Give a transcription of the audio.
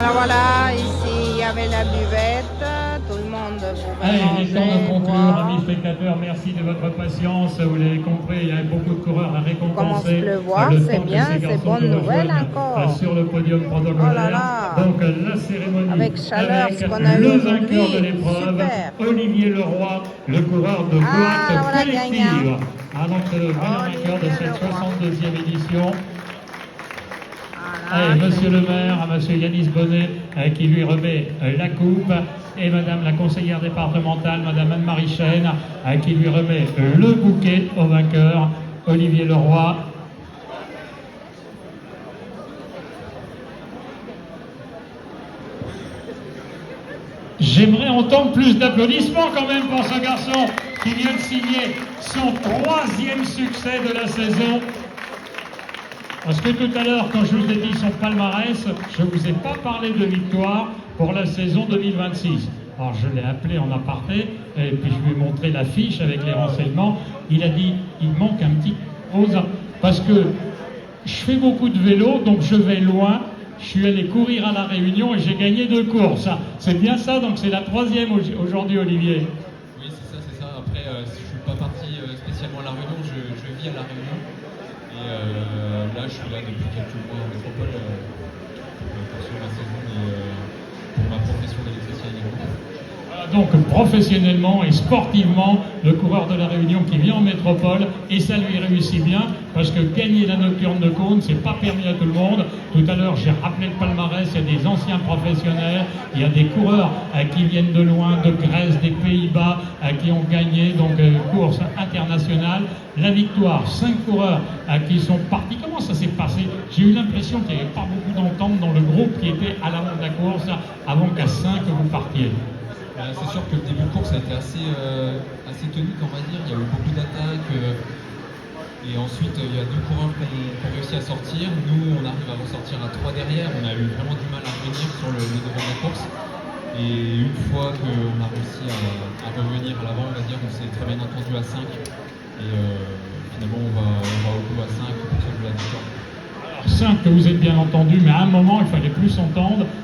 Alors voilà, ici il y avait la buvette, tout le monde pouvait Allez, il est temps de manger, conclure, boire. amis spectateurs. Merci de votre patience. Vous l'avez compris, il y a beaucoup de coureurs à Il commence à récompenser pleuvoir, le c'est temps que bien, ces c'est garçons bonne nous nouvelle rejoignent encore. sur le podium Oh là protocolaire. là, Donc la cérémonie avec chaleur, avec ce qu'on a eu le vainqueur de aujourd'hui, l'épreuve, super. Olivier Leroy, le coureur de Ah, là boîte voilà, collective. gagnant. Ah, donc c'est le vainqueur de Olivier cette Leroy. 62e édition. Voilà, Allez, monsieur le c'est maire, à monsieur Yanis Bonnet, qui lui remet la coupe, et madame la conseillère départementale, madame Anne-Marie Chêne, qui lui remet le bouquet au vainqueur, Olivier Leroy. J'aimerais entendre plus d'applaudissements quand même pour ce garçon qui vient de signer son 3e succès de la saison. Parce que tout à l'heure, quand je vous ai dit son palmarès, je ne vous ai pas parlé de victoire pour la saison 2026. Alors je l'ai appelé en aparté, et puis je lui ai montré la fiche avec les renseignements. Il a dit, il manque un petit chose, parce que je fais beaucoup de vélo, donc je vais loin. Je suis allé courir à La Réunion et j'ai gagné 2 courses. C'est bien ça, donc c'est la 3e aujourd'hui, Olivier. Oui, c'est ça, c'est ça. Après, je ne suis pas parti spécialement à La Réunion, je vis à La Réunion. Et là, je suis là depuis quelques mois en métropole pour suivre ma saison et pour ma profession d'électricien également. Donc professionnellement et sportivement, le coureur de La Réunion qui vient en métropole, et ça lui réussit bien, parce que gagner la nocturne de Cône, c'est pas permis à tout le monde. Tout à l'heure, j'ai rappelé le palmarès, il y a des anciens professionnels, il y a des coureurs qui viennent de loin, de Grèce, des Pays-Bas, qui ont gagné donc course internationale. La victoire, 5 coureurs qui sont partis. Comment ça s'est passé? J'ai eu l'impression qu'il n'y avait pas beaucoup d'entente dans le groupe qui était à l'avant de la course, avant qu'à 5 vous partiez. C'est sûr que le début de course a été assez tonique, on va dire. Il y a eu beaucoup d'attaques. Et ensuite, il y a 2 coureurs qui ont réussi à sortir. Nous, on arrive à ressortir à 3 derrière. On a eu vraiment du mal à revenir sur le devant de la course. Et une fois qu'on a réussi à revenir à l'avant, on va dire, on s'est très bien entendu à 5. Et finalement, on va au bout à 5 pour sauver la victoire. 5 que vous êtes bien entendu, mais à un moment, il fallait plus s'entendre.